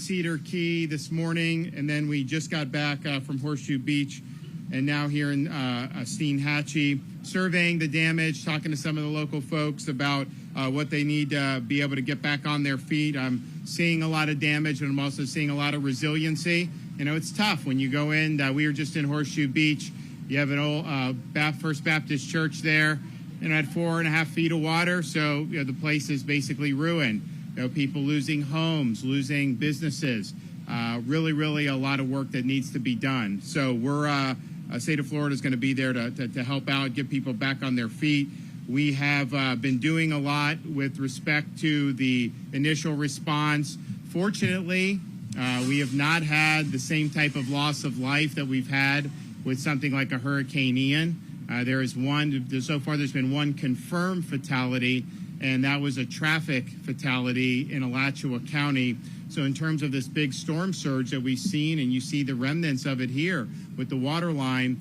Cedar Key this morning, and then we just got back from Horseshoe Beach, and now here in Steinhatchee, surveying the damage, talking to some of the local folks about what they need to be able to get back on their feet. I'm seeing a lot of damage, but I'm also seeing a lot of resiliency. You know, it's tough when you go in. We were just in Horseshoe Beach. You have an old First Baptist church there, and had 4.5 feet of water, so you know, the place is basically ruined. You know, people losing homes, losing businesses. Really a lot of work that needs to be done. So we're state of Florida is going to be there to help out, get people back on their feet. We have been doing a lot with respect to the initial response. Fortunately, we have not had the same type of loss of life that we've had with something like a Hurricane Ian. So far there's been one confirmed fatality, and that was a traffic fatality in Alachua County. So in terms of this big storm surge that we've seen, and you see the remnants of it here with the water line,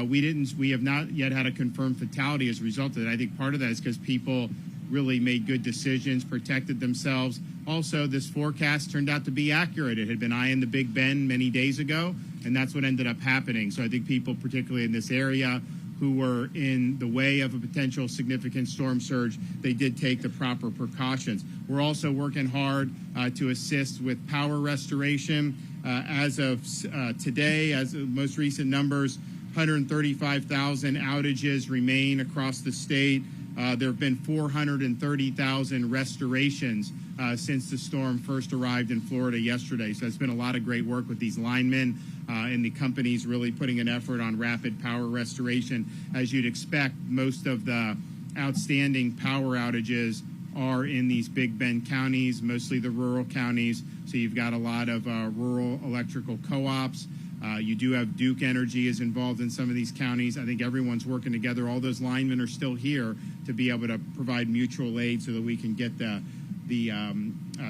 we have not yet had a confirmed fatality as a result of it. I think part of that is because people really made good decisions, protected themselves. Also, this forecast turned out to be accurate. It had been eyeing the Big Bend many days ago, and that's what ended up happening. So I think people, particularly in this area, who were in the way of a potential significant storm surge, they did take the proper precautions. We're also working hard to assist with power restoration. As of today, as of most recent numbers, 135,000 outages remain across the state. There have been 430,000 restorations since the storm first arrived in Florida yesterday. So it's been a lot of great work with these linemen and the companies really putting an effort on rapid power restoration. As you'd expect, most of the outstanding power outages are in these Big Bend counties, mostly the rural counties. So you've got a lot of rural electrical co-ops. You do have Duke Energy is involved in some of these counties. I think everyone's working together. All those linemen are still here to be able to provide mutual aid so that we can get the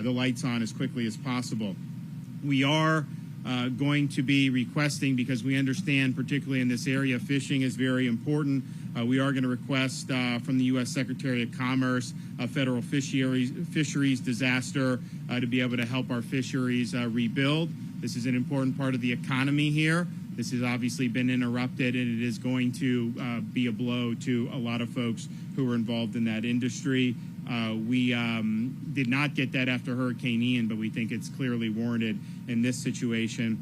lights on as quickly as possible. We are going to be requesting, because we understand, particularly in this area, fishing is very important. We are going to request from the U.S. Secretary of Commerce a federal fisheries disaster to be able to help our fisheries rebuild. This is an important part of the economy here. This has obviously been interrupted, and it is going to be a blow to a lot of folks who are involved in that industry. We did not get that after Hurricane Ian, but we think it's clearly warranted in this situation.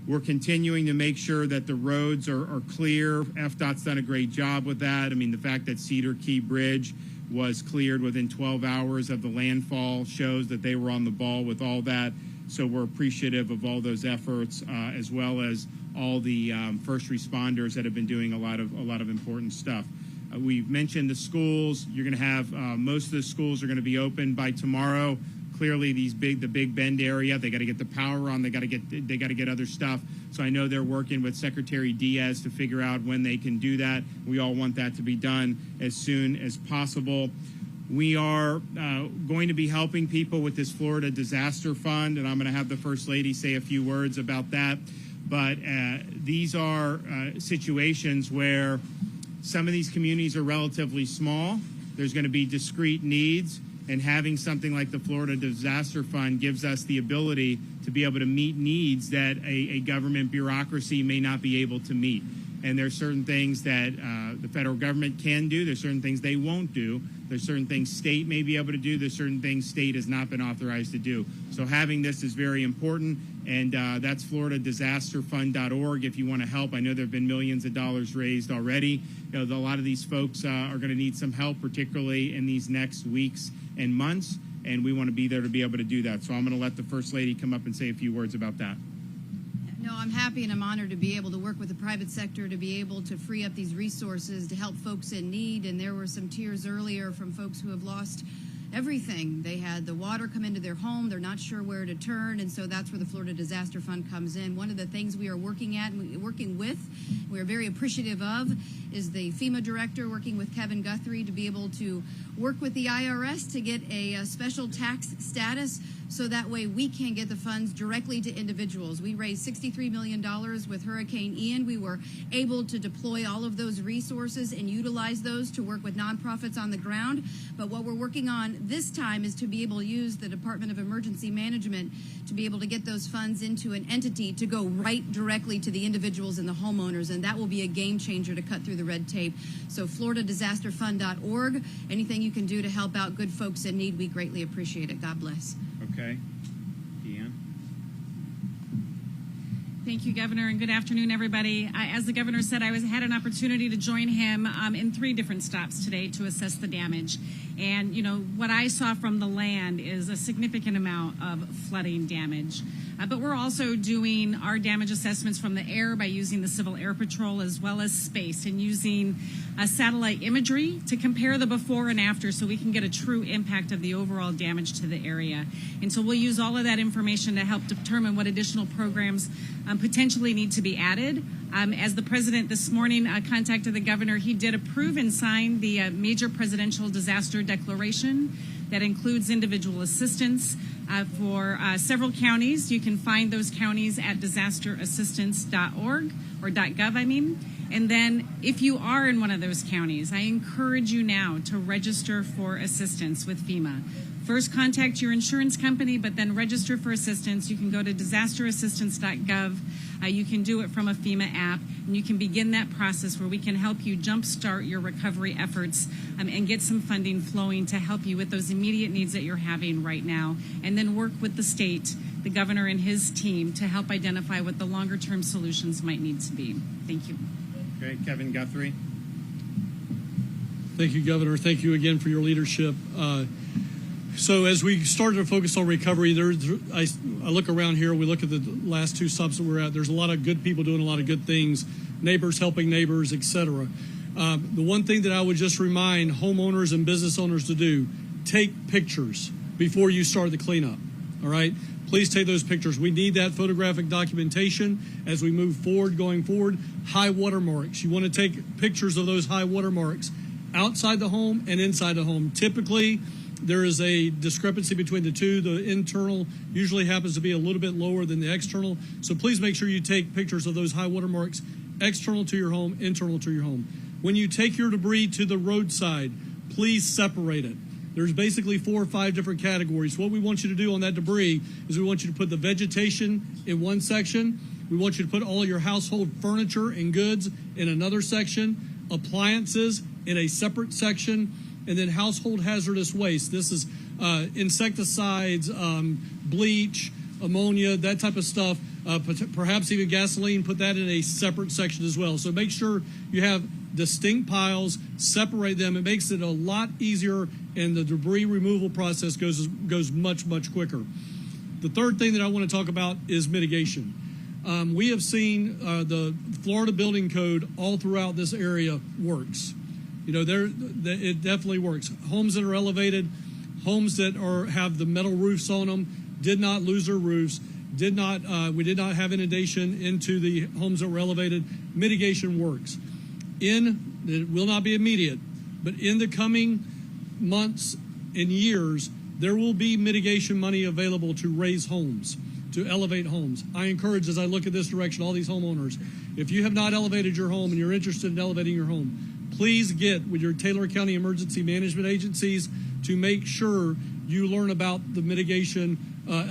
We're continuing to make sure that the roads are clear. FDOT's done a great job with that. I mean, the fact that Cedar Key Bridge was cleared within 12 hours of the landfall shows that they were on the ball with all that. So we're appreciative of all those efforts, as well as all the first responders that have been doing a lot of important stuff. We've mentioned the schools. You're going to have most of the schools are going to be open by tomorrow. Clearly, the Big Bend area, they got to get the power on. They got to get other stuff. So I know they're working with Secretary Diaz to figure out when they can do that. We all want that to be done as soon as possible. We are going to be helping people with this Florida Disaster Fund, and I'm going to have the First Lady say a few words about that. But these are situations where some of these communities are relatively small. There's going to be discrete needs, and having something like the Florida Disaster Fund gives us the ability to be able to meet needs that a government bureaucracy may not be able to meet. And there's certain things that the federal government can do. There's certain things they won't do. There's certain things state may be able to do. There's certain things state has not been authorized to do. So having this is very important, and that's floridadisasterfund.org if you want to help. I know there have been millions of dollars raised already. You know, a lot of these folks are going to need some help, particularly in these next weeks and months, and we want to be there to be able to do that. So I'm going to let the First Lady come up and say a few words about that. No, I'm happy and I'm honored to be able to work with the private sector to be able to free up these resources to help folks in need. And there were some tears earlier from folks who have lost everything. They had the water come into their home. They're not sure where to turn. And so that's where the Florida Disaster Fund comes in. One of the things we are working with, we're very appreciative of, is the FEMA director working with Kevin Guthrie to be able to work with the IRS to get a special tax status so that way we can get the funds directly to individuals. We raised $63 million with Hurricane Ian. We were able to deploy all of those resources and utilize those to work with nonprofits on the ground. But what we're working on this time is to be able to use the Department of Emergency Management to be able to get those funds into an entity to go right directly to the individuals and the homeowners, and that will be a game changer to cut through the red tape. So FloridaDisasterFund.org, anything you can do to help out good folks in need, we greatly appreciate it. God bless. Okay. Deanne? Thank you, Governor, and good afternoon, everybody. As the Governor said, I had an opportunity to join him in 3 different stops today to assess the damage. And, you know, what I saw from the land is a significant amount of flooding damage. But we're also doing our damage assessments from the air by using the Civil Air Patrol as well as space, and using satellite imagery to compare the before and after so we can get a true impact of the overall damage to the area. And so we'll use all of that information to help determine what additional programs potentially need to be added. As the President this morning contacted the Governor, he did approve and sign the Major Presidential Disaster Declaration that includes individual assistance for several counties. You can find those counties at disasterassistance.org or .gov, I mean. And then if you are in one of those counties, I encourage you now to register for assistance with FEMA. First, contact your insurance company, but then register for assistance. You can go to disasterassistance.gov. You can do it from a FEMA app, and you can begin that process where we can help you jumpstart your recovery efforts and get some funding flowing to help you with those immediate needs that you're having right now, and then work with the state, the Governor and his team to help identify what the longer-term solutions might need to be. Thank you. Okay, Kevin Guthrie. Thank you, Governor. Thank you again for your leadership. So as we started to focus on recovery, I look around here, we look at the last 2 stops that we're at, there's a lot of good people doing a lot of good things, neighbors helping neighbors, etc. The one thing that I would just remind homeowners and business owners to do, take pictures before you start the cleanup, all right? Please take those pictures. We need that photographic documentation as we move forward, going forward. High water marks. You want to take pictures of those high water marks outside the home and inside the home. Typically, there is a discrepancy between the two. The internal usually happens to be a little bit lower than the external. So please make sure you take pictures of those high water marks, external to your home, internal to your home. When you take your debris to the roadside, please separate it. There's basically 4 or 5 different categories. What we want you to do on that debris is we want you to put the vegetation in one section. We want you to put all your household furniture and goods in another section, appliances in a separate section, and then household hazardous waste. This is insecticides, bleach, ammonia, that type of stuff, perhaps even gasoline. Put that in a separate section as well. So make sure you have distinct piles, separate them. It makes it a lot easier, and the debris removal process goes much, much quicker. The third thing that I want to talk about is mitigation. We have seen the Florida Building Code all throughout this area works. You know, it definitely works. Homes that are elevated, homes that have the metal roofs on them, did not lose their roofs, we did not have inundation into the homes that were elevated. Mitigation works. It will not be immediate, but in the coming months and years, there will be mitigation money available to raise homes, to elevate homes. I encourage, as I look at this direction, all these homeowners, if you have not elevated your home and you're interested in elevating your home, please get with your Taylor County emergency management agencies to make sure you learn about the mitigation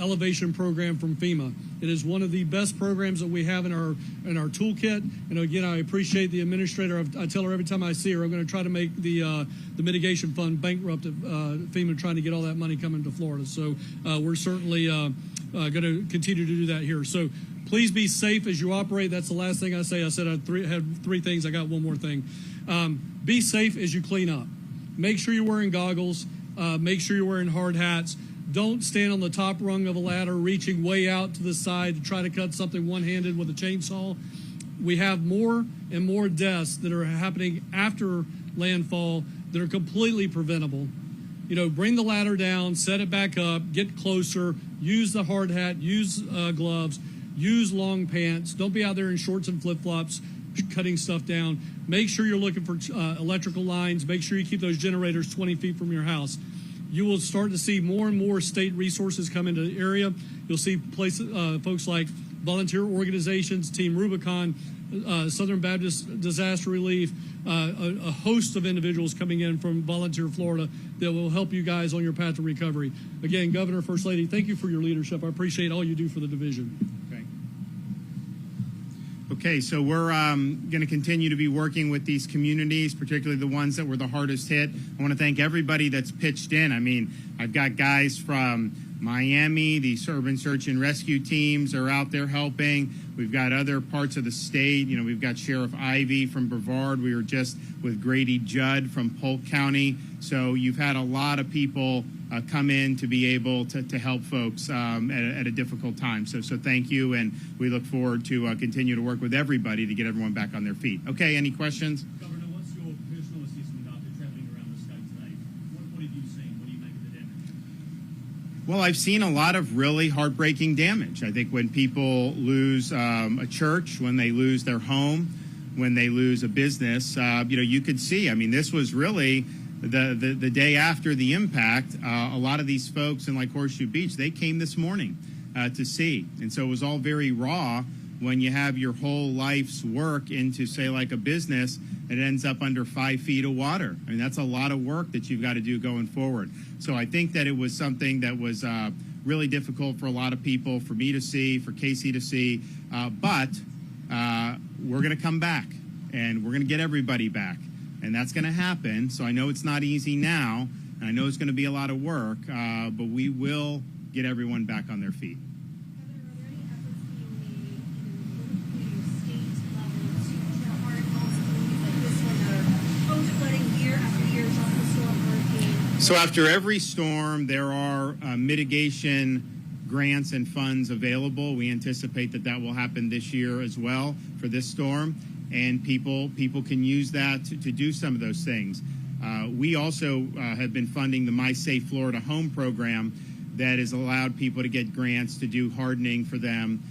elevation program from FEMA. It is one of the best programs that we have in our toolkit. And again, I appreciate the administrator. I tell her every time I see her, I'm going to try to make the mitigation fund bankrupt of FEMA trying to get all that money coming to Florida. So we're certainly going to continue to do that here. So please be safe as you operate. That's the last thing I say. I said I had 3 things. I got one more thing. Be safe as you clean up. Make sure you're wearing goggles. Make sure you're wearing hard hats. Don't stand on the top rung of a ladder reaching way out to the side to try to cut something one-handed with a chainsaw. We have more and more deaths that are happening after landfall that are completely preventable. You know, bring the ladder down, set it back up, get closer, use the hard hat, use gloves, use long pants. Don't be out there in shorts and flip-flops cutting stuff down. Make sure you're looking for electrical lines. Make sure you keep those generators 20 feet from your house. You will start to see more and more state resources come into the area. You'll see folks like volunteer organizations, Team Rubicon, Southern Baptist Disaster Relief, a host of individuals coming in from Volunteer Florida that will help you guys on your path to recovery. Again, Governor, First Lady, thank you for your leadership. I appreciate all you do for the division. Okay, so we're going to continue to be working with these communities, particularly the ones that were the hardest hit. I want to thank everybody that's pitched in. I mean, I've got guys from Miami, these urban search and rescue teams are out there helping. We've got other parts of the state. You know, we've got Sheriff Ivey from Brevard. We were just with Grady Judd from Polk County. So you've had a lot of people come in to be able to help folks at a difficult time. So thank you, and we look forward to continue to work with everybody to get everyone back on their feet. Okay, any questions? Governor, what's your personal assessment after traveling around the state today? What have you seen? What do you make of the damage? Well, I've seen a lot of really heartbreaking damage. I think when people lose a church, when they lose their home, when they lose a business, you could see. I mean, this was really the day after the impact. A lot of these folks in like Horseshoe Beach, they came this morning to see. And so it was all very raw when you have your whole life's work into, say, like a business, and it ends up under 5 feet of water. I mean, that's a lot of work that you've got to do going forward. So I think that it was something that was really difficult for a lot of people, for me to see, for Casey to see. But we're going to come back, and we're going to get everybody back. And that's going to happen. So I know it's not easy now, and I know it's going to be a lot of work, but we will get everyone back on their feet. So after every storm, there are mitigation grants and funds available. We anticipate that will happen this year as well for this storm, and people can use that to do some of those things. We also have been funding the My Safe Florida Home program that has allowed people to get grants to do hardening for them,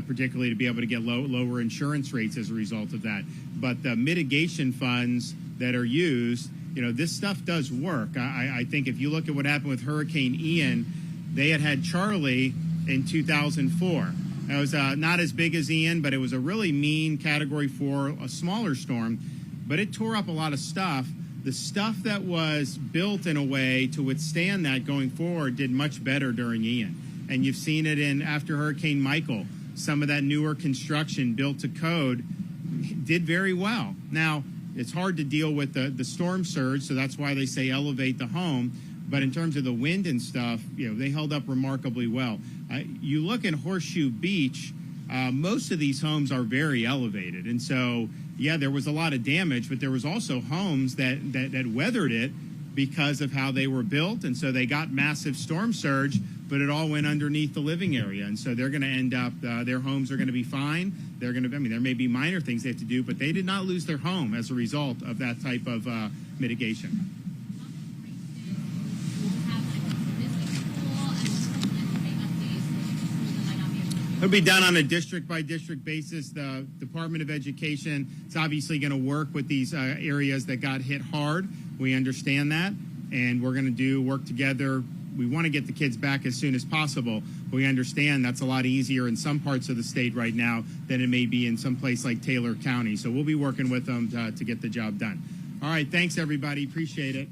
particularly to be able to get lower insurance rates as a result of that. But the mitigation funds that are used, this stuff does work. I think if you look at what happened with Hurricane Ian, they had Charlie in 2004. It was not as big as Ian, but it was a really mean Category 4, a smaller storm, but it tore up a lot of stuff. The stuff that was built in a way to withstand that going forward did much better during Ian. And you've seen it after Hurricane Michael. Some of that newer construction built to code did very well. Now, it's hard to deal with the storm surge, so that's why they say elevate the home. But in terms of the wind and stuff, they held up remarkably well. You look at Horseshoe Beach, most of these homes are very elevated. And so, yeah, there was a lot of damage, but there was also homes that weathered it because of how they were built. And so they got massive storm surge, but it all went underneath the living area. And so they're going to end up, their homes are going to be fine. They're going to, there may be minor things they have to do, but they did not lose their home as a result of that type of mitigation. It'll be done on a district-by-district basis. The Department of Education is obviously going to work with these areas that got hit hard. We understand that, and we're going to work together. We want to get the kids back as soon as possible. But we understand that's a lot easier in some parts of the state right now than it may be in some place like Taylor County. So we'll be working with them to get the job done. All right, thanks, everybody. Appreciate it.